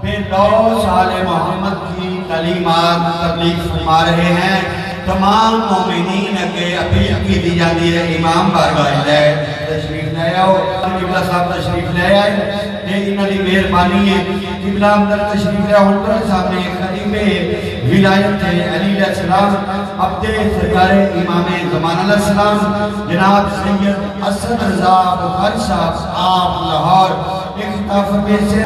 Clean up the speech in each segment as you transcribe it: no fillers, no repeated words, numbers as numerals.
بے لو سال محمد کی تعلیمات تبلیغ فرما رہے ہیں. تمام مومنین کے اپیل کی دی جاتی ہے امام بارگاہ تشریف لے آؤ. قبلہ صاحب تشریف لے آئے یہ انہوں نے مہربانی ہے. قبلہ اندر تشریف لے آؤ. سامنے خلیفہ ولایت علی علیہ السلام عبد سرکار امام زمان علیہ السلام جناب سید اسد رضا بخاری صاحب آپ لاہور اختتاف میں سے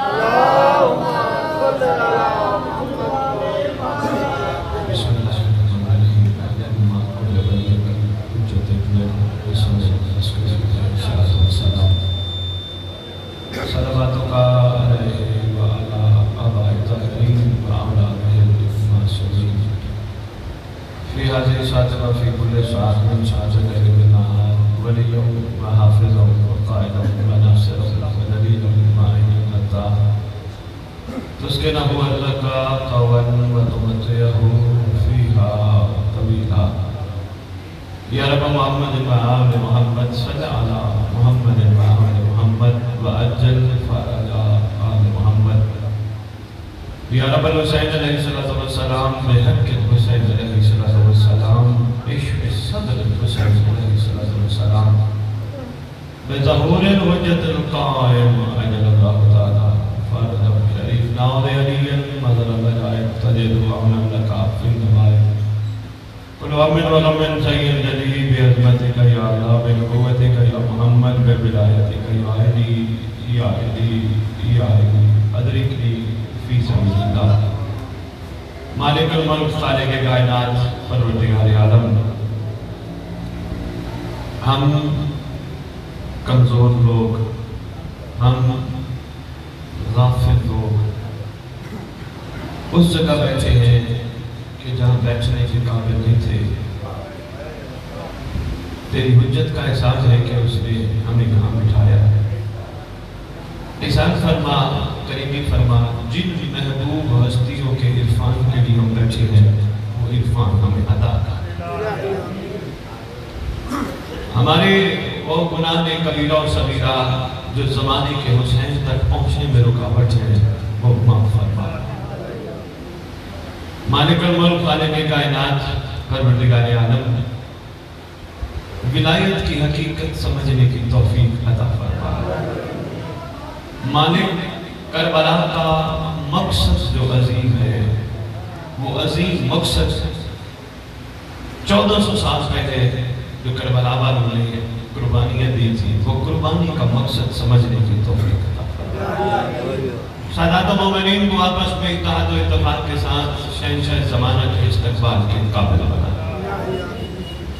في كل ساعة من ساعة الليل والنهار وليا وحافظا وقائدا وناصرا ودليلا معين حتى تسكنه لك طوعا وتمتعه فيها طويلا. يا رب محمد وآل محمد صل على محمد وآل محمد وأجل فرج آل محمد. يا رب الحسين عليه الصلاة والسلام بحق الحسين عليه الصلاة والسلام اشف صدر الحسين عليه الصلاة والسلام بظهور الحجة القائم أجل الله تعالى فرده الشريف ناظر عليا مظهر البجائب تجد وعمل لك في النمائم. كل أمن وغم سيد جليل بعظمتك يا الله بقوتك يا محمد ببلايتك يا عيدي يا عيدي يا عيدي أدركني فی سبیل اللہ. مالک الملک خالق کائنات پروردگار عالم ہم کمزور لوگ ہم غافل لوگ اس جگہ بیٹھے ہیں کہ جہاں بیٹھنے کے قابل نہیں تھے. تیری حجت کا احساس ہے کہ اس نے ہمیں یہاں بٹھایا. احسان فرما کریمی فرما جن محبوب ہستیوں کے عرفان کے لیے ہم بیٹھے ہیں وہ عرفان ہمیں عطا کر. ہمارے وہ گناہ کبیرہ و صغیرہ جو زمانے کے حسین تک پہنچنے میں رکاوٹ ہے وہ معاف فرما. مالک الملک خالق کائنات پروردگار عالم ولایت کی حقیقت سمجھنے کی توفیق عطا فرما. مالک کربلا کا مقصد جو عظیم ہے وہ عظیم مقصد 1400 سال پہلے جو کربلا والوں نے قربانیاں دی تھی وہ قربانی کا مقصد سمجھنے کی توفیق عطا فرما. سادات مومنین کو آپس میں اتحاد و اتفاق کے ساتھ شہنشاہ زمانہ کے استقبال کے قابل بنا.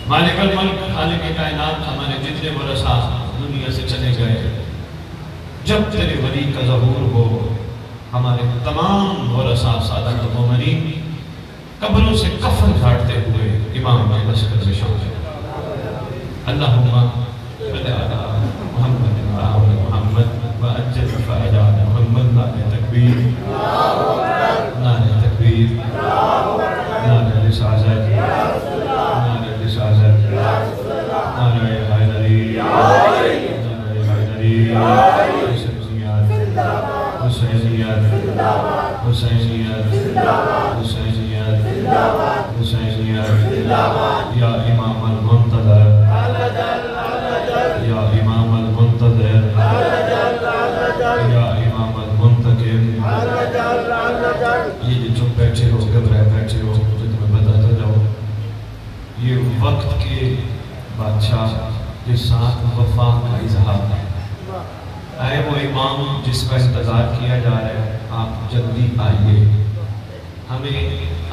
مالک الملک خالق کائنات ہمارے جتنے ورثہ دنیا سے چلے گئے جب تیرے ولی کا ظہور ہو ہمارے تمام ورثہ سادات مومنین قبروں سے کفن جھاڑتے ہوئے امام کے لشکر میں شامل. اللہم صلی علی محمد وآل محمد وعجل فرج آل محمد. نعرہ تکبیر نعرہ تکبیر نعرہ رسالت نعرہ رسالت نعرہ حیدری نعرہ حیدری حسینیت حسینیت حسینیت حسینیت. یا امام المنتظر یا امام المنتظر یا امام المنتقم. یہ جو چپ بیٹھے ہو گھبرائے بیٹھے ہو جو تمہیں بتاتا جاؤ یہ وقت کے بادشاہ کے ساتھ وفا کا اظہار ہے. اے وہ امام جس کا انتظار کیا جا رہا ہے آپ جلدی آئیے ہمیں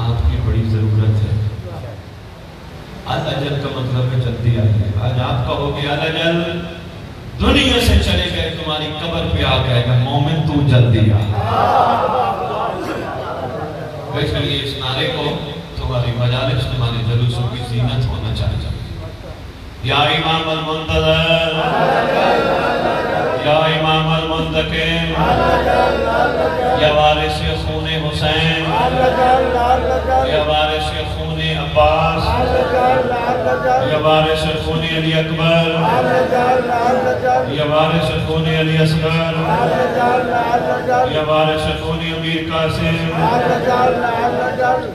آپ کی بڑی ضرورت ہے. الاجل کا مطلب ہے جلدی آئیے. آج آپ کہو گے الاجل دنیا سے چلے گئے تمہاری قبر پہ آ گئے گا مومن تو جلدی آ. اس لیے اس نعرے کو تمہاری مجالس تمہارے جلوسوں کی زینت ہونا چاہیے. یا امام المنتظر یا امام المنتقم یا وارث خون حسین یا وارث خون عباس یا وارث خون علی اکبر یا وارث خون علی اصغر یا وارث خون امیر قاسم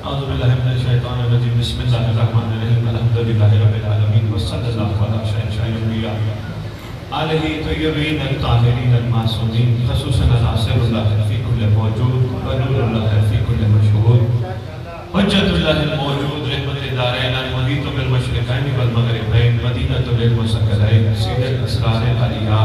اعوذ باللہ من الشیطان الرجیم بسم اللہ الرحمن الرحیم الحمدللہ رب العالمین وصلی اللہ علیہ شہنشاہ الانبیاء آلہ طیبین الطاہرین المعصومین خصوصاً ناصر اللہ فی کل موجود ونور اللہ فی کل مشہود حجت اللہ الموجود رحمت دارین المحیط بالمشرقین والمغربین مدینۃ للمسکرین سید الاسرار العلیہ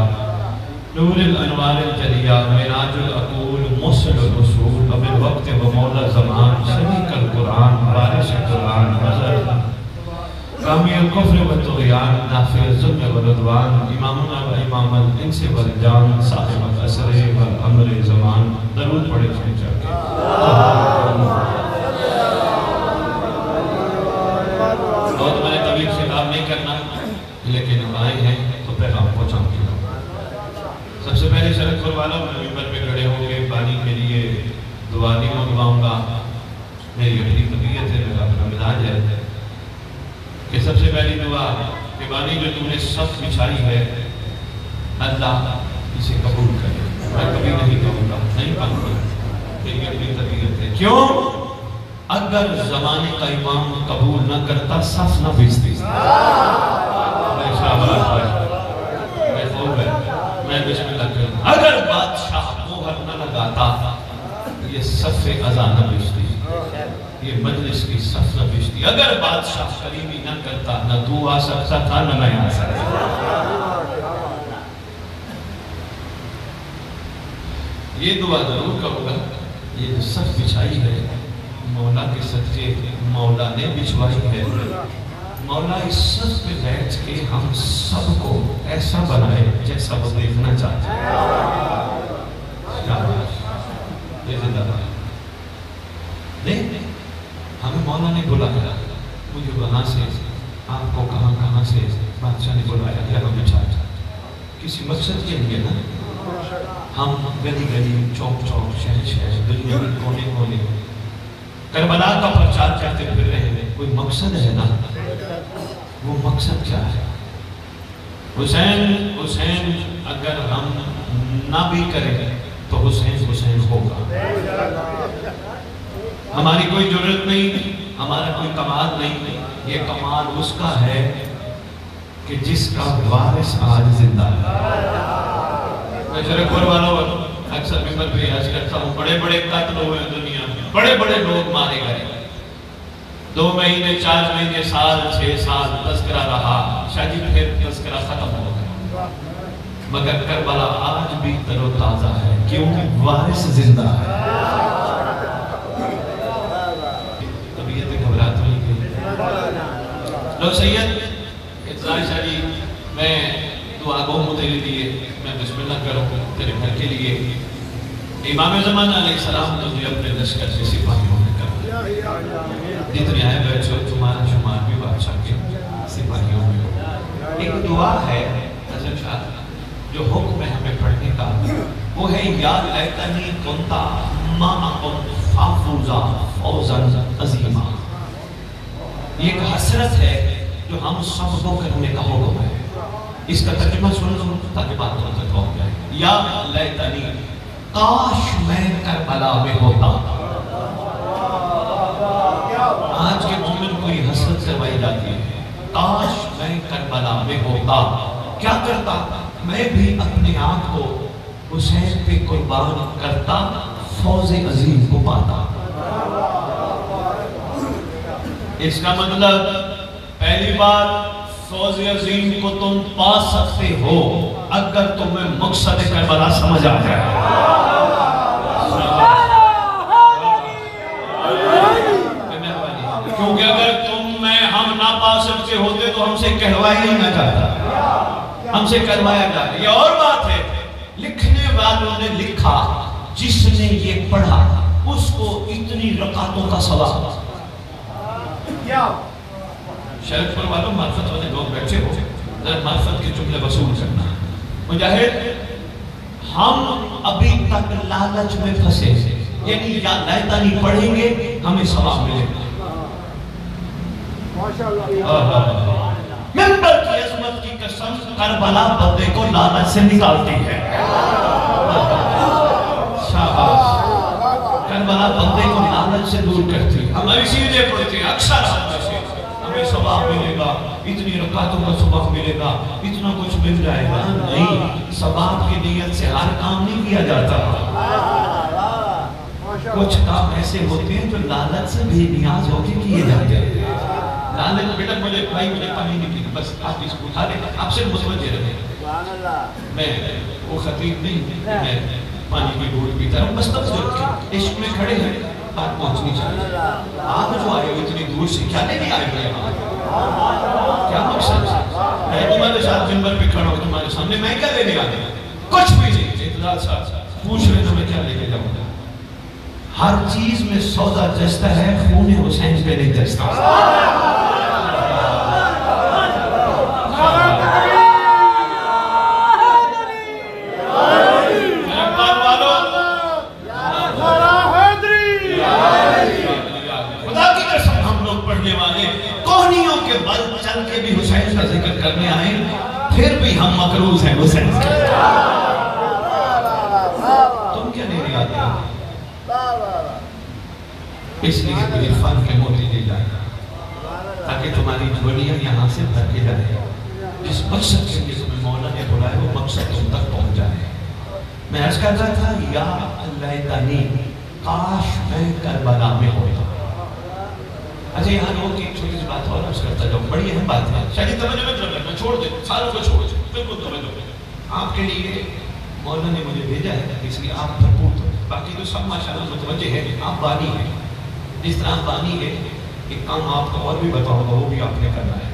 نور الانوار الجلیہ معراج العقول موصل الرسول وبالوقت ومولا زمان شریک القرآن وارث القرآن مظہر کامی الکفر والطغیان نافع الظلم والعدوان امامنا و امام الانس والجان صاحب العصر والامر زمان درود پڑھے چاہیے بہت میں نے کبھی خطاب نہیں کرنا لیکن آئے ہیں تو پیغام پہنچاؤں گی سب سے پہلے شرک والوں میں ممبر پہ کھڑے ہوں گے پانی کے لیے دعا نہیں منگواؤں گا میری اپنی طبیعت ہے میرا اپنا مزاج ہے کہ سب سے پہلی دعا کہ بانی جو تم نے صف بچھائی ہے اللہ اسے قبول کرے میں کبھی نہیں کہوں گا نہیں کہوں گا میری اپنی طبیعت ہے کیوں اگر زمانے کا امام قبول نہ کرتا صف نہ بھیجتی میں شاباش میں خوب ہے میں بسم اللہ کروں اگر بادشاہ موہر نہ لگاتا یہ صف ازا نہ بھیجتی یہ مجلس کی صف نہ بھیجتی اگر بادشاہ قریبی نہ کرتا نہ تو آ سکتا تھا نہ میں آ سکتا یہ دعا ضرور کروں گا یہ جو صف بچھائی ہے مولا کے صدقے مولا نے بچھوائی ہے مولا اس صف پہ بیٹھ کے ہم سب کو ایسا بنائے جیسا وہ دیکھنا چاہتے ہیں یہ زندہ بات نہیں ہمیں مولا نے بلایا مجھے وہاں سے آپ کو کہاں سے بادشاہ نے بلایا یا ہم بچھایا کسی مقصد کے لیے نا ہم گلی گلی چوک چوک شہر شہر دنیا میں کونے کونے کربلا کا پرچار کرتے پھر رہے ہیں کوئی مقصد ہے نا وہ مقصد کیا ہے حسین اگر ہم نہ بھی کریں تو حسین ہوگا ہماری کوئی ضرورت نہیں ہمارا کوئی کمال نہیں یہ کمال اس کا ہے کہ جس کا وارث آج زندہ ہے میں شرک والوں اکثر ممبر پہ یاد کرتا ہوں بڑے بڑے قتل ہوئے دنیا میں بڑے بڑے لوگ مارے گئے 2 مہینے 4 مہینے سال 6 سال تذکرہ رہا شاید پھر تذکرہ ختم ہو گیا مگر کربلا آج بھی تر و تازہ ہے کیونکہ وارث زندہ ہے طبیعت گھبرات ہوئی گئی لو سید اطلاع شاہی میں دعا گو ہوں تیرے لیے میں بسم اللہ کروں تیرے گھر کے لیے امام زمان علیہ السلام تجھے اپنے لشکر سے سپاہیوں میں کر جتنے آئے بیٹھو تمہارا شمار بھی بادشاہ کے سپاہیوں میں ہو ایک دعا ہے حضرت شاہ جو حکم ہے ہمیں پڑھنے کا وہ ہے یا لیتنی کنتا معکم فافوزا فوزا عظیما یہ ایک حسرت ہے جو ہم سب کو کرنے کا حکم ہے اس کا ترجمہ سن لو تاکہ بات ہوتا ہو جائے یا لیتنی کاش میں کربلا میں ہوتا آج کے مومن کو یہ حسرت سرمائی جاتی ہے کاش میں کربلا میں ہوتا کیا کرتا میں بھی اپنے آپ کو حسین پہ قربان کرتا فوز عظیم کو پاتا اس کا مطلب پہلی بات فوز عظیم کو تم پا سکتے ہو اگر تمہیں مقصد کربلا سمجھ آ جائے کیونکہ اگر تم میں ہم نہ پا سکتے ہوتے تو ہم سے کہوایا ہی نہ جاتا ہم سے کروایا جاتا یہ اور بات ہے لکھنے والوں نے لکھا جس نے یہ پڑھا اس کو اتنی رکعتوں کا ثواب شرک پر والوں معرفت والے لوگ بیٹھے ہو ذرا معرفت کے جملے وصول کرنا مجاہد ہم ابھی تک لالچ میں پھنسے، یعنی یا لیتانی پڑھیں گے ہمیں ثواب ملے گا، منبر کی عظمت کی قسم کربلا بندے کو لعنت سے نکالتی ہے. شاباش. کربلا بندے کو لعنت سے دور کرتی ہے. ہم اسی لیے پڑھتے ہیں اکثر ہمیں ثواب ملے گا, اتنی رکعتوں کا ثواب ملے گا, اتنا کچھ مل جائے گا. نہیں, ثواب کی نیت سے ہر کام نہیں کیا جاتا. کچھ کام ایسے ہوتے ہیں جو لالچ سے بے نیاز ہو کے کیے جاتے ہیں. لالچ بیٹا مجھے بھائی مجھے پانی نہیں پینا, بس آپ اس کو اٹھا لیں, آپ سے متوجہ رہیں. میں وہ خطیب نہیں, میں پانی کی گھونٹ پیتا ہوں, بس تب عشق میں کھڑے ہیں, بات پہنچنی چاہیے. آپ جو آئے ہو اتنی دور سے کیا لینے آئے ہوئے یہاں, کیا مقصد ہے؟ میں تمہارے ساتھ منبر پہ کھڑا ہوں تمہارے سامنے, میں کیا لینے آئے ہیں؟ کچھ بھی نہیں. اطلاع صاحب پوچھ رہے تو میں کیا لے کے جاؤں گا. ہر چیز میں سودا جستا ہے, خون حسین پہ نہیں جستا. خدا کی قسم ہم لوگ پڑھنے والے کوہنیوں کے بل چل کے بھی حسین کا ذکر کرنے آئے, پھر بھی ہم مقروض ہیں حسین کے. تم کیا نہیں آتے ہو؟ اس لیے عرفان کے موتی لے جائیں تاکہ تمہاری جھولیاں یہاں سے بھر کے جائیں. جس مقصد کے لیے تمہیں مولا نے بلائے وہ مقصد تم تک پہنچ جائے. میں عرض کرتا تھا یا اللہ تعالی کاش میں کربلا میں ہوتا. اچھا یہاں لوگوں کی چھوٹی سی بات اور عرض کرتا جاؤں, بڑی اہم بات ہے. شاید توجہ مت کرنا, میں چھوڑ دے, ساروں کو چھوڑ دے, بالکل توجہ. آپ کے لیے مولا نے مجھے بھیجا ہے, اس لیے آپ بھرپور دو. باقی تو سب ماشاءاللہ متوجہ ہے, آپ بانی ہیں. جس طرح بانی ہے, ایک کام آپ کو اور بھی بتاؤں گا, وہ بھی آپ نے کرنا ہے,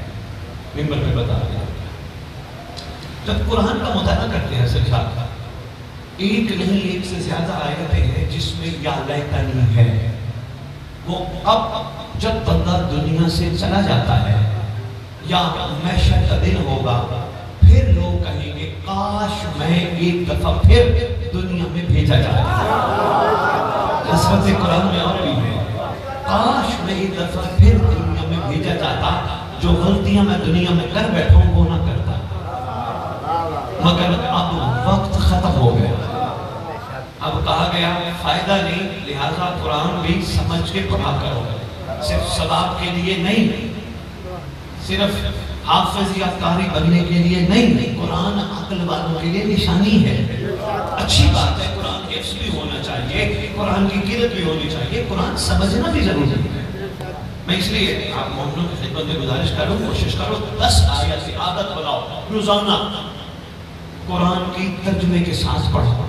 منبر پہ بتا دیا. جب قرآن کا مطالعہ کرتے ہیں سرکار کا, ایک نہیں ایک سے زیادہ آیتیں ہیں جس میں یا لیتنی ہے. وہ اب جب بندہ دنیا سے چلا جاتا ہے یا محشر کا دن ہوگا, پھر لوگ کہیں گے کاش میں ایک دفعہ پھر دنیا میں بھیجا جاتا. حسرت قرآن میں اور بھی ہے, کاش میں ایک دفعہ پھر دنیا میں بھیجا جاتا, جو غلطیاں میں دنیا میں کر بیٹھا ہوں وہ نہ کرتا. مگر اب وقت ختم ہو گیا, اب کہا گیا فائدہ نہیں, لہذا قرآن بھی سمجھ کے پڑھا کرو. صرف ثواب کے لیے نہیں, صرف حافظ یا قاری بننے کے لیے نہیں, قرآن عقل والوں کے لیے نشانی ہے. اچھی بات ہے, قرآن حفظ بھی ہونا چاہیے, قرآن کی قرأت بھی ہونی چاہیے, قرآن سمجھنا بھی ضروری ہے. میں اس لیے آپ مومنوں کی خدمت میں گزارش کروں, کوشش کرو 10 آیت کی عادت بناؤ, روزانہ قرآن کی ترجمے کے ساتھ پڑھو,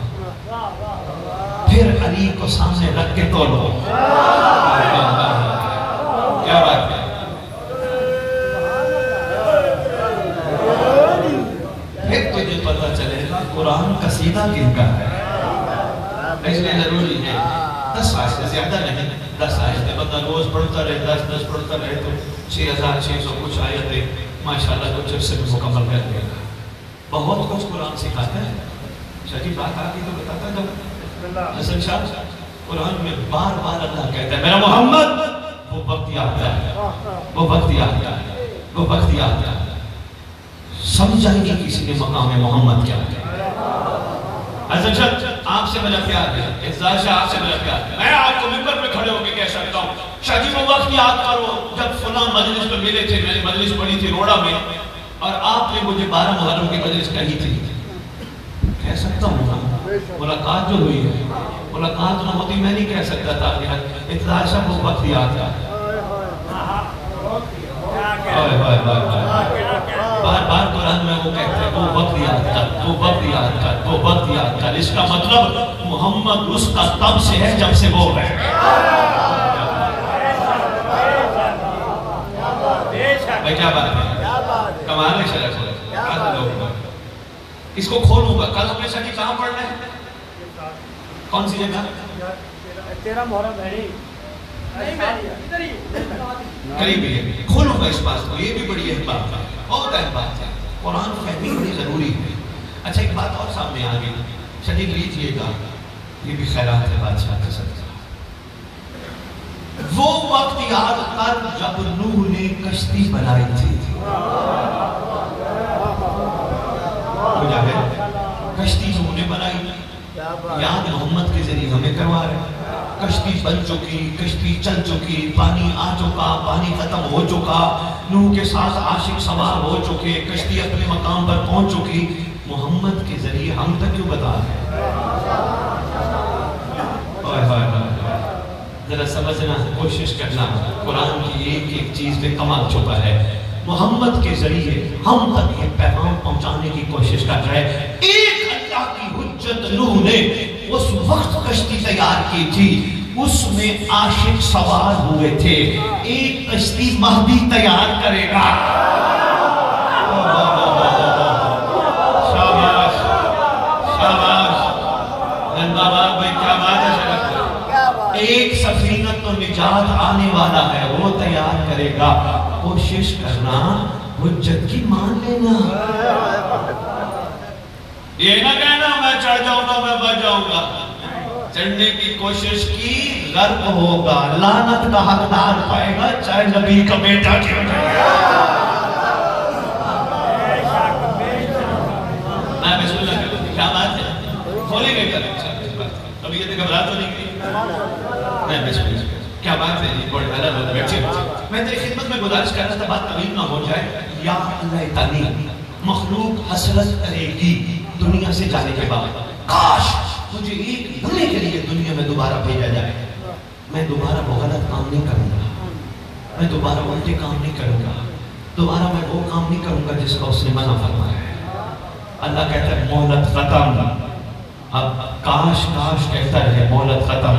پھر علی کو سامنے رکھ کے تولو. کیا بات ہے, پھر تجھے پتہ چلے گا قرآن قصیدہ کن کا ہے. اس لیے ضروری ہے 10 آیت سے زیادہ نہیں, 10 آیتیں بندہ روز پڑھتا رہے, 10 پڑھتا رہے تو 6600 کچھ آیتیں ماشاءاللہ کچھ عرصے میں مکمل کر دے گا. بہت کچھ قرآن سکھاتا ہے. شاید بات آگئی تو بتاتا جب حسن شاہ قرآن میں بار بار اللہ کہتا ہے میرا محمد, وہ وقت یاد ہے, وہ وقت یاد ہے, وہ وقت یاد ہے. سمجھائیں گے کسی نے مقام محمد کیا ہے. حسن شاہ آپ سے میرا پیار ہے, افضال شاہ آپ سے میرا پیار ہے. میں آپ کو منبر پہ کھڑے ہو کے کہہ سکتا ہوں شاہ جی وہ وقت یاد کرو جب فلاں مجلس پہ ملے تھے, میں نے مجلس پڑھی تھی روڑا میں, اور آپ نے مجھے 12 محرم کی مجلس کہی تھی. کہہ سکتا ہوں نا, ملاقات جو ہوئی ہے, ملاقات نہ ہوتی میں نہیں کہہ سکتا تھا. افضال شاہ وہ وقت یاد ہے. بار بار قرآن میں وہ کہتے ہیں وہ وقت یاد کر, وہ وقت یاد کر, وہ وقت یاد کر. اس کا مطلب محمد اس کا تب سے ہے جب سے وہ ہے. بھائی کیا بات ہے, کمال ہے شرح شرح. اس کو کھولوں گا. کل ہمیشہ کی کہاں پڑھنا ہے, کون سی جگہ؟ 13 محرم ہے قریب ہے. کھولوں گا اس بات کو, یہ بھی بڑی اہم بات ہے, بہت اہم بات ہے. قرآن فہمی بڑی ضروری ہے. اچھا ایک بات اور سامنے آ گئی, شدید لیجئے گا, یہ بھی خیرات ہے بادشاہ کا صدقہ. وہ وقت یاد کر جب نوح نے کشتی بنائی تھی. کشتی نوح نے بنائی, یاد محمد کے ذریعے ہمیں کروا رہے. کشتی بن چکی, کشتی چل چکی, پانی آ چکا, پانی ختم ہو چکا, نوح کے ساتھ عاشق سوار ہو چکے, کشتی اپنے مقام پر پہنچ چکی. محمد کے ذریعے ہم تک کیوں بتا رہے ہیں؟ ذرا سمجھنا, کوشش کرنا, قرآن کی ایک ایک چیز میں کمال چھپا ہے. محمد کے ذریعے ہم تک یہ پیغام پہنچانے کی کوشش کر رہے ہیں. ایک اللہ کی حجت نوح نے اس وقت کشتی تیار کی تھی, اس میں عاشق سوار ہوئے تھے. ایک کشتی مہدی تیار کرے گا. شاباش شاباش بابا بھائی, کیا بات ہے. ایک سفینہ تو نجات آنے والا ہے, وہ تیار کرے گا. کوشش کرنا, حجت کی مان لینا. یہ نہ کہنا میں چڑھ جاؤں گا, میں بچ جاؤں گا. چڑھنے کی کوشش کی, غرق ہوگا, لعنت کا حقدار پائے گا, چاہے نبی کا بیٹا کیوں جائے. میں بسم اللہ کروں, کیا بات ہے, کھولیں گے کریں. ابھی یہ گھبرا تو نہیں گئی. کیا بات ہے, میں تیری خدمت میں گزارش کر رہا تھا, بات طویل نہ ہو جائے. یا اللہ تعالی, مخلوق حسرت کرے گی دنیا سے جانے کے بعد, کاش مجھے ایک دنے کے لیے دنیا میں دوبارہ بھیجا جائے. میں دوبارہ وہ غلط کام نہیں کروں گا, میں دوبارہ الٹے کام نہیں کروں گا, دوبارہ میں وہ کام نہیں کروں گا جس کا اس نے منع فرمایا ہے. اللہ کہتا ہے مہلت ختم. اب کاش کاش کہتا ہے مہلت ختم.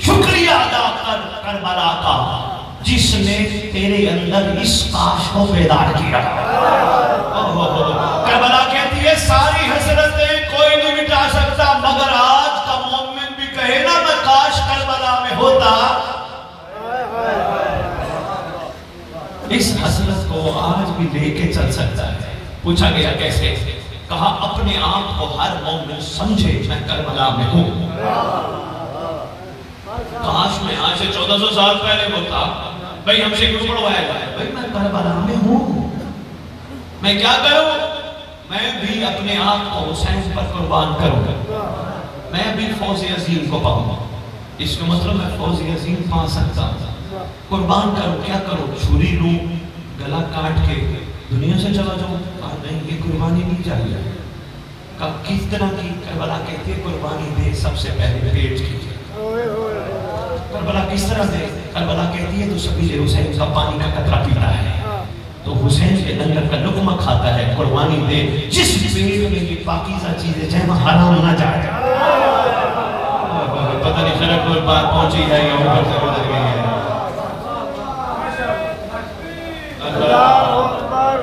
شکریہ ادا کر کربلا کا جس نے تیرے اندر اس کاش کو بیدار کیا. کربلا کہتی ہے ساری حسرتیں کوئی نہیں مٹا سکتا, مگر آج کا مومن بھی کہے نا میں کاش کربلا میں ہوتا. اس حسرت کو آج بھی لے کے چل سکتا ہے. پوچھا گیا کیسے؟ کہا اپنے آپ کو ہر مومن سمجھے میں کربلا میں ہوں. کاش میں آج سے 1400 سال پہلے ہوتا. بھئی ہم سے کیوں پڑھوایا گیا ہے؟ بھئی میں کربلا میں ہوں, میں کیا کروں؟ میں بھی اپنے آپ کو حسین پر قربان کروں گا. میں بھی فوز عظیم کو پاؤں. اس کا مطلب میں فوز عظیم پا سکتا ہوں. قربان کروں, کیا کروں؟ چھری لوں, گلا کاٹ کے دنیا سے چلا جاؤں. کہا نہیں, یہ قربانی نہیں چاہیے. کہا کس طرح کی؟ کربلا کہتی ہے قربانی دے سب سے پہلے پیٹ کی. کربلا کس طرح دے؟ کربلا کہتی ہے تو سبیل حسین کا پانی کا قطرہ پیتا ہے, تو حسین کے لنگر کا لقمہ کھاتا ہے. قربانی دے جس پیٹ میں یہ پاکیزہ چیزیں جائے وہاں حرام نہ جائے. پتہ نہیں خرق اور بات پہنچی ہے یا اوپر سے گزر گئی ہے. اللہ اکبر,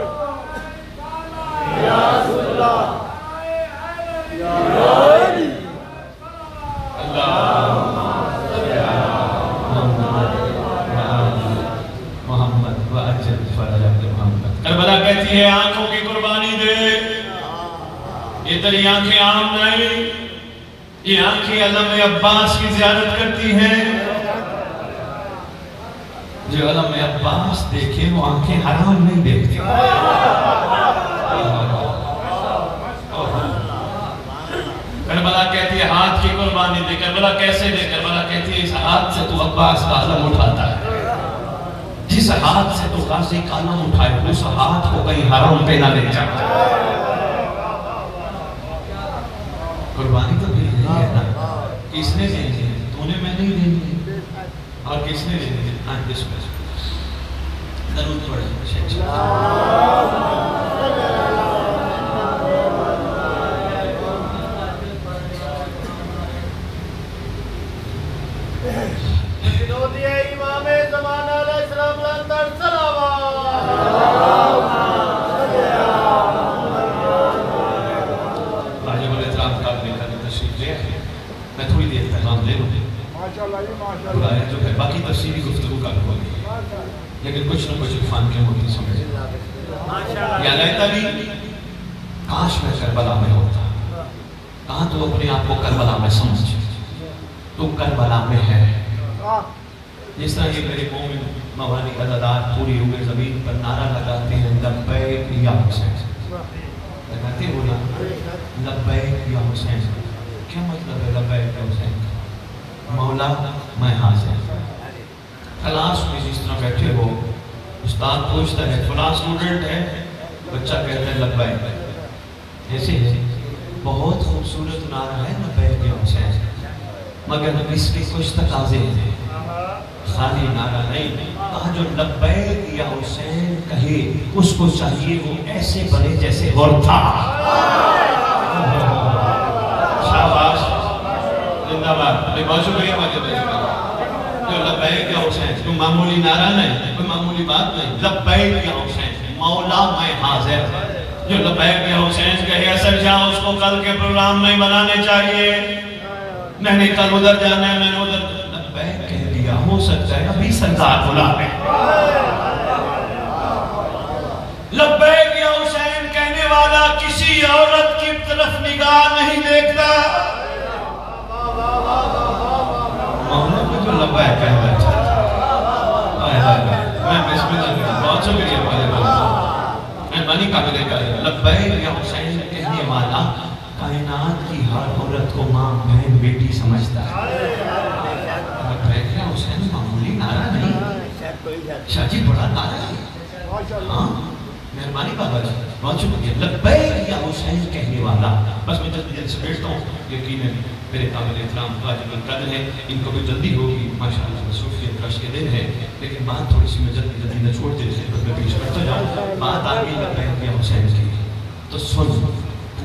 یا رسول اللہ, یا علی, اللہ محمد وعجل فرج محمد. کربلا کہتی ہے آنکھوں کی قربانی دے. یہ تیری آنکھیں عام نہیں, یہ آنکھیں علم عباس کی زیارت کرتی ہیں. جو علم عباس دیکھے وہ آنکھیں حرام نہیں دیکھتی. کربلا کہتی ہے ہاتھ کی قربانی دے. کربلا کیسے دے؟ کربلا کہتی ہے اس ہاتھ سے تو عباس کا علم اٹھاتا ہے. جس ہاتھ سے تو غازی کا علم اٹھائے اس ہاتھ کو کہیں حرام پہ نہ لے جاتا. قربانی تو دینی ہے نا. کس نے دینی ہے؟ تو نے میں نہیں دینی ہے. اور کس نے دینی ہے؟ آج اس پر درود پڑھیں. امام زمانہ علیہ السلام لندر سلامات. واجب الاحترام کا اپنے گھر تشریف لے آئے. میں تھوڑی دیر پیغام لے لوں. ماشاءاللہ جو ہے باقی تفصیلی گفتگو کا ہوگی, لیکن کچھ نہ کچھ عرفان کے ہوتی سمجھ. یا لیتا بھی کاش میں کربلا میں ہوتا. کہاں تو اپنے آپ کو کربلا میں سمجھ, تو کربلا میں ہے. جس طرح یہ میرے مومن موانی عزادار پوری ہوئے زمین پر نعرہ لگاتے ہیں لبیک یا حسین، لگاتے ہو نا لبیک یا حسین، کیا مطلب ہے لبیک یا حسین؟ مولا میں حاضر۔ کلاس میں جس طرح بیٹھے ہو، استاد پوچھتا ہے فلاں اسٹوڈنٹ ہے، بچہ کہتا ہے لبیک، ایسے ہے بہت خوبصورت نعرہ ہے لبیک یا حسین، مگر اس کے کچھ تقاضے ہیں، خالی نعرہ نہیں کہا، جو لبیک یا حسین کہے اس کو چاہیے وہ ایسے بنے جیسے اور تھا۔ شاباش، زندہ باد، میرے بہت شکریہ مجھے جو لبیک یا حسین، کوئی معمولی نعرہ نہیں، کوئی معمولی بات نہیں، لبیک یا حسین، مولا میں حاضر۔ جو لبیک یا حسین کہے اصل جہاں اس کو کل کے پروگرام نہیں بنانے چاہیے، میں نے کل ادھر جانا ہے، میں نے ادھر لبیک کہہ دیا، ہو سکتا ہے ابھی سردار بلا لے۔ لبیک یا حسین کہنے والا کسی عورت کی طرف نگاہ نہیں دیکھتا۔ مولا کو جو لبیک کہہ بیٹھا میں بسم اللہ بہت شکریہ والے مہربانی قابل کا لبیک یا حسین کہنے والا کائنات کی ہر عورت کو ماں بہن بیٹی سمجھتا ہے۔ لبیک یا حسین معمولی نعرہ نہیں، شاہ جی بڑا نعرہ ہے۔ ہاں مہربانی بابا جی بہت شکریہ۔ لبیک یا حسین کہنے والا، بس میں جلدی سے بیٹھتا ہوں، یقیناً میرے قابل احترام واجب القدر ہیں، ان کو بھی جلدی ہوگی، ماشاءاللہ مصروفیت رش کے دن ہے، لیکن بات تھوڑی سی میں جلدی نہ چھوڑتے تھے، بس میں پیش کرتا جاؤں۔ بات آگئی لبیک یا حسین کی، تو سن،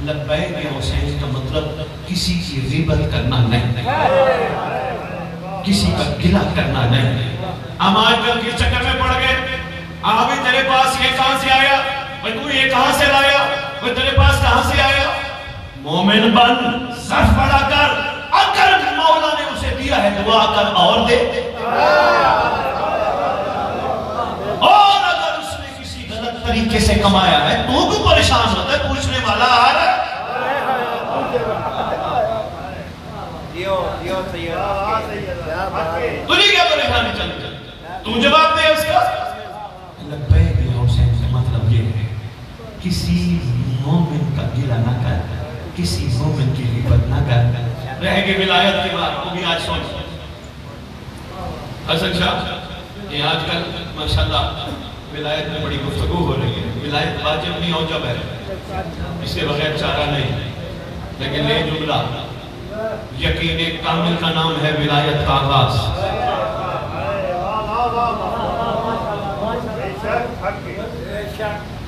لبیک یا حسین کا مطلب کسی کی غیبت کرنا نہیں، کسی کا گلہ کرنا نہیں۔ ہم آج کل کس چکر میں پڑ گئے؟ آبی تیرے پاس یہ کہاں سے آیا؟ تو یہ کہاں سے لایا؟ تیرے پاس کہاں سے آیا؟ مومن بن، صرف پڑا کر، اگر مولا نے اسے دیا ہے تو وہ آ کر اور دے، اور اگر اس نے کسی غلط طریقے سے کمایا ہے تو بھی پریشان ہوتا ہے، پوچھنے والا آ رہا ہے۔ تجھے کیا پریشانی چلتی؟ تو جواب دے اس کا۔ لبیک یا حسین سے مطلب یہ ہے کسی مومن کا گلہ نہ کر، کسی مومن کی غیبت نہ کر۔ رہ گئی ولایت کے بعد، وہ بھی آج سوچ حسن شاہ، یہ آج کل ماشاءاللہ ولایت میں بڑی گفتگو ہو رہی ہے، ولایت واجب نہیں اوجب ہے، اس کے بغیر چارہ نہیں، لیکن یہ جملہ یقین کامل کا نام ہے ولایت کا آغاز۔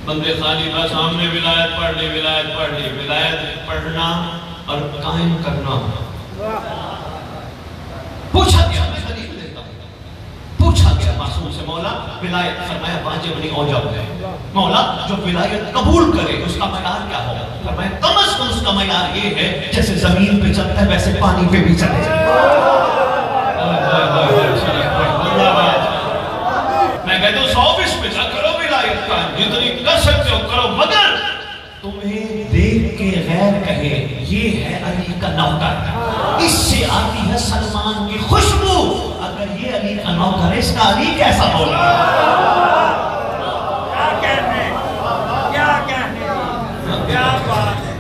بندے خالی بس ہم نے ولایت پڑھ لی، ولایت پڑھ لی، ولایت پڑھنا اور قائم کرنا۔ پوچھا گیا، میں دلیل دیتا ہوں، پوچھا گیا معصوم سے، مولا ولایت فرمایا واجب نہیں اوجب ہے، مولا جو ولایت قبول کرے اس کا معیار کیا ہو؟ فرمایا کم از کم اس کا معیار یہ ہے جیسے زمین پہ چلتا ہے ویسے پانی پہ بھی چلے جائے۔ میں کہتا ہوں 100 پہ جا کرو ولایت کا، جتنی کر سکتے ہو کرو، مگر تمہیں دیکھ کے غیر کہے یہ ہے علی کا نوکر، اس سے آتی ہے سلمان کی خوشبو، اگر یہ علی کا نوکر ہے اس کا علی کیسا بولا؟ کیا بات ہے؟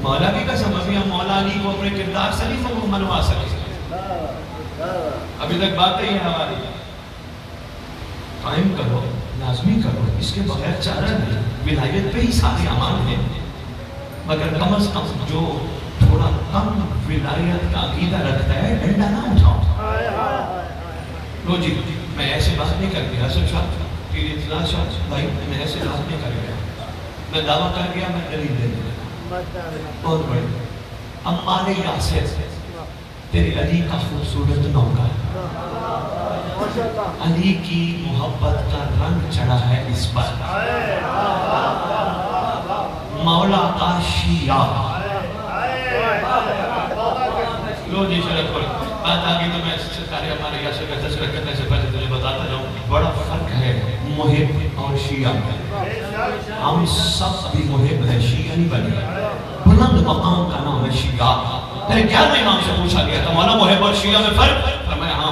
مولا کی قسم ابھی ہم مولا علی کو اپنے کردار سے نہیں منوا سکے، ابھی تک بات ہی ہے ہماری۔ قائم کرو، لازمی کرو، اس کے بغیر چارہ نہیں، ولایت پہ ہی سارے امان ہیں، مگر کم از کم جو تھوڑا کم ولایت کا عقیدہ رکھتا ہے ڈنڈا نہ اٹھاؤ۔ لو جی میں ایسے بات نہیں کر گیا، حسن شاہ کی اطلاع شاہ بھائی میں ایسے بات نہیں کر گیا، میں دعویٰ کر گیا، میں دلیل دے دیا، بہت بڑی عمار یاسر تیرے علی کا خوبصورت نوکر، علی کی محبت کا رنگ چڑھا ہے اس پر، مولا کا شیعہ۔ لو جی شرف پر بات آگئی تو میں سرکاری ہمارے یاسر کا تذکرہ کرنے سے پہلے تجھے بتاتا جاؤں، بڑا فرق ہے محب اور شیعہ میں۔ ہم سب بھی محب ہیں، شیعہ نہیں بنے، بلند مقام کا نام ہے شیعہ۔ پھر 11ویں امام سے پوچھا گیا تھا مولا محب اور شیعہ میں فرق؟ فرمایا ہاں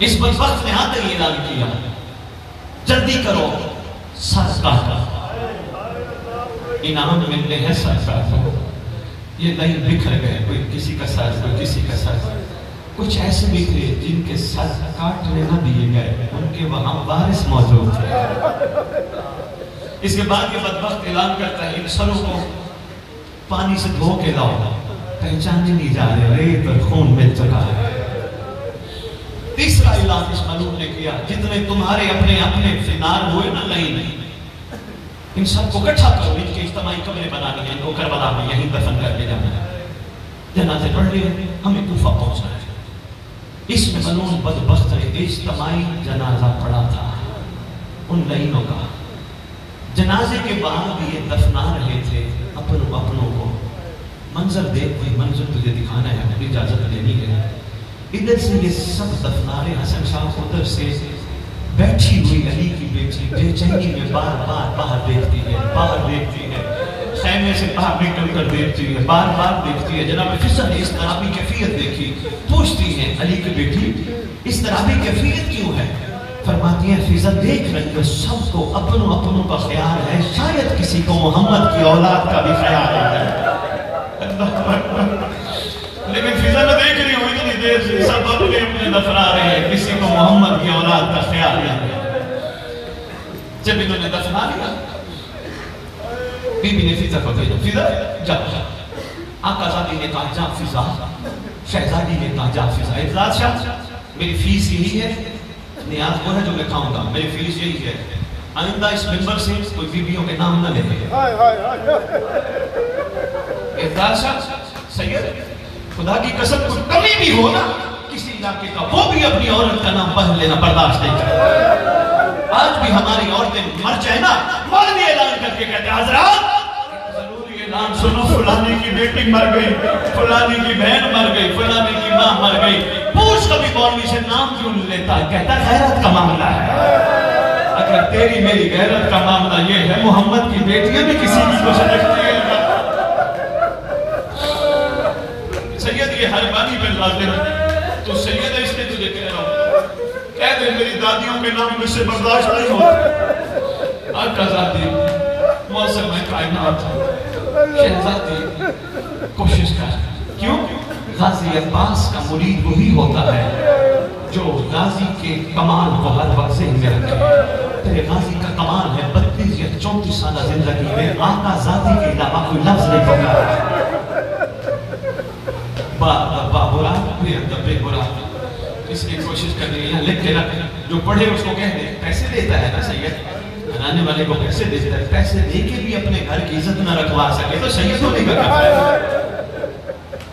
اس بدبخت نے آتے ہی اعلان کیا جلدی کرو سر کاٹا، انعام ملنے ہیں سر کاٹا۔ یہ لائن بکھر گئے، کوئی کسی کا سر کوئی کسی کا سر۔ کچھ ایسے بھی تھے جن کے سر کاٹنے نہ دیے گئے، ان کے وہاں وارث موجود تھے۔ اس کے بعد یہ بدبخت اعلان کرتا ہے ان سروں کو پانی سے دھو کے لاؤ، پہچانے نہیں جا رہے، ریت اور خون مل چکا ہے۔ تیسرا اعلان اس ملعون نے کیا جتنے تمہارے اپنے اپنے فنار ہوئے نا لائن، ان سب کو اکٹھا کرو، ان کے اجتماعی قبریں بنانی ہیں، ان کو کربلا میں یہیں دفن کر کے جانا ہے، جنازے پڑھ لیے ہمیں کوفہ پہنچنا ہے۔ اس میں ملعون بدبخت نے اجتماعی جنازہ پڑھا تھا ان لائنوں کا۔ جنازے کے بعد یہ دفنا رہے تھے اپنوں کو۔ منظر دیکھ کوئی منظر تجھے دکھانا ہے، اپنی اجازت لینی ہے۔ ادھر سے یہ سب دفنا رہے حسن شاہ، ادھر سے بیٹھی ہوئی علی کی بیٹی بے چینی میں بار بار باہر دیکھتی ہے، باہر دیکھتی ہے، خیمے سے باہر نکل کر دیکھتی ہے، بار بار دیکھتی ہے۔ جناب فضل نے اس طرح بھی کیفیت دیکھی، پوچھتی ہے علی کی بیٹی اس طرح بھی کیفیت کیوں ہے؟ فرماتی ہے فضل دیکھ رہی ہو سب کو اپنوں کا خیال ہے، شاید کسی کو محمد کی اولاد کا بھی خیال ہے۔ لیکن فضل میں دیکھ رہی ہوں اتنی دیر سے سب اپنے دفنا رہے ہیں، کسی کو محمد کی اولاد کا خیال ہے۔ جب انہوں نے دفنا لیا بی بی نے فضل کو بھیجا، فضل جا۔ آقا زادی نے کہا جا فضل، شہزادی نے کہا جا فضل، اعتراض شاہ میری فیس یہی ہے، نیاز وہ ہے جو میں کھاؤں گا، میری فیس یہی ہے، آئندہ اس ممبر سے کوئی بیویوں کے نام نہ لے۔ اعتراض شاہ سید خدا کی قسم کوئی کمی بھی ہو نا کسی علاقے کا، وہ بھی اپنی عورت کا نام پڑھ لینا برداشت نہیں کرتا۔ آج بھی ہماری عورتیں مر جائے نا مولوی اعلان کر کے کہتے ہیں حضرات ضروری اعلان سنو، فلانی کی بیٹی مر گئی، فلانی کی بہن مر گئی، فلانی کی ماں مر گئی۔ پوچھ کبھی مولوی سے نام کیوں لیتا ہے؟ کہتا غیرت کا معاملہ ہے۔ اگر تیری میری غیرت کا معاملہ یہ ہے محمد کی بیٹیاں بھی کسی کی کو سمجھتی ہیں، سید یہ ہر بانی پہ لازم ہے، تو سید ہے اس نے تجھے کہہ رہا ہوں، کہہ دے میری دادیوں کے نام مجھ سے برداشت نہیں ہوتا۔ آقا زادی موسم کائنات شہزادی کوشش کر، کیوں؟ غازی عباس کا مرید وہی ہوتا ہے جو غازی کے کمال کو ہر وقت ذہن میں رکھے۔ تیرے غازی کا کمال ہے 32 یا 34 سالہ زندگی میں آقا ذاتی کے علاوہ کوئی لفظ نہیں پڑھا۔ برا دبے برا، اس نے کوشش کرنی ہے لکھ کے رکھ، جو پڑھے اس کو کہہ دے، پیسے دیتا ہے نا سید، بنانے والے کو پیسے دیتا ہے، پیسے دے کے بھی اپنے گھر کی عزت نہ رکھوا سکے تو سید ہونے کا کیا ہے؟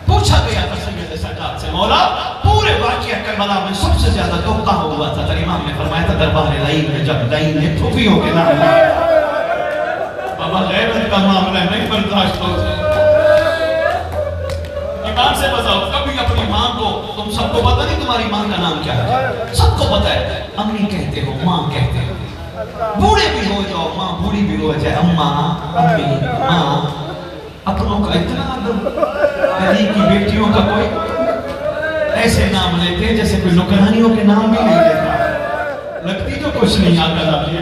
پوچھا گیا تھا سید سجاد سے، مولا پورے واقعہ کربلا میں سب سے زیادہ دکھ کہاں ہوا تھا؟ تو امام نے فرمایا تھا دربار لعین میں، جب لعین نے پھوپھیوں کے نام لیے۔ بابا غیرت کا معاملہ نہیں برداشت ہوتا، ایمان سے بتاؤ کبھی اپنی ماں کو، تم سب کو پتہ نہیں تمہاری ماں کا نام کیا ہے؟ سب کو پتہ ہے، امی کہتے ہو، ماں کہتے ہو، بوڑھے بھی ہو جاؤ، ماں بوڑھی بھی ہو جائے، اماں، امی، ماں، اپنوں کا اتنا عدم۔ علی کی بیٹیوں کا کوئی ایسے نام لیتے ہیں جیسے کوئی نوکرانیوں کے نام بھی نہیں لیتا، لگتی تو کچھ نہیں آقا زادی۔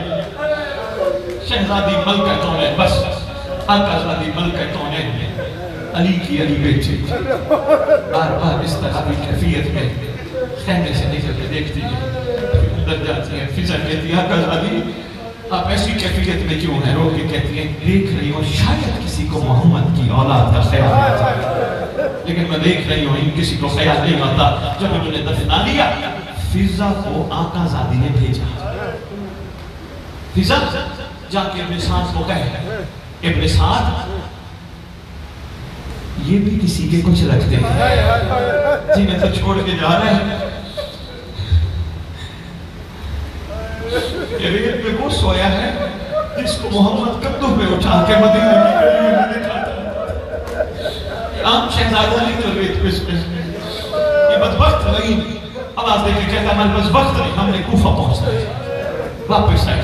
شہزادی ملکہ کونین، بس آقا زادی ملکہ کونین ہے، علی کی علی بیٹی بار بار اس طرح کی کیفیت میں خیمے سے نکل کے دیکھتی ہے، اندر جاتی ہے۔ فضل کہتی ہے آقا زادی آپ ایسی کیفیت میں کیوں ہیں؟ رو کے کہتی ہیں دیکھ رہی ہوں شاید کسی کو محمد کی اولاد کا خیال آتا ہے، لیکن میں دیکھ رہی ہوں کسی کو خیال نہیں آتا۔ جب انہوں نے دفنا لیا فضل کو آقا زادی نے بھیجا، فضل جا کے ابن سعد کو کہے ابن سعد یہ بھی کسی کے کچھ رکھتے ہیں، جنہیں تو چھوڑ کے جا رہے ہیں، یہ ریت میں وہ سویا ہے جس کو محمد کندھوں پہ اٹھا کے مدینہ کی گلیوں میں دکھاتا ہے۔ عام شہزادہ نہیں تو ریت پہ یہ بدبخت نہیں آواز دے کے کہتا ہے ہمارے بدبخت نہیں، ہم نے کوفہ پہنچنا ہے، واپس آئے۔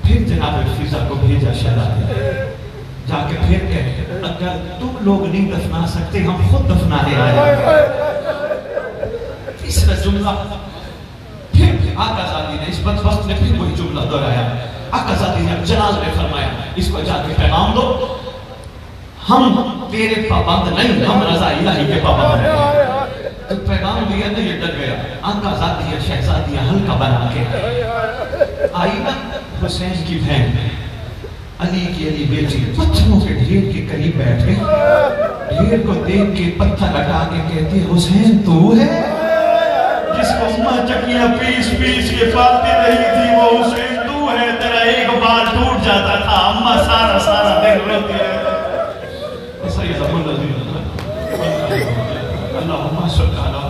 پھر جناب فضل کو بھیجا شہزادے، جا کے پھر کہے اگر تم لوگ نہیں دفنا سکتے ہم خود دفنانے آئے۔ تیسرا جملہ آقا زادی نے اس بدبخت نے پھر وہی جملہ دہرایا. آقا زادی نے جناز میں فرمایا اس کو جا کے پیغام دو ہم تیرے پابند نہیں ہم رضا الہی کے پابند ہیں. تو پیغام دیا تو یہ ڈر گیا. آقا زادی شہزادیاں ہلکا بنا کے آئی نا حسین کی بہن علی کی علی بیٹی پتھروں کے ڈھیر کے قریب بیٹھے ڈھیر کو دیکھ کے پتھر لٹا کے کہتی حسین تو ہے جس کو اماں چکیاں پیس پیس کے پالتی رہی تھی وہ حسین تو ہے تیرا ایک بال ٹوٹ جاتا تھا اماں سارا سارا دن روتی ہے. ایسا یہ زبان اللہ اللہم صلی اللہ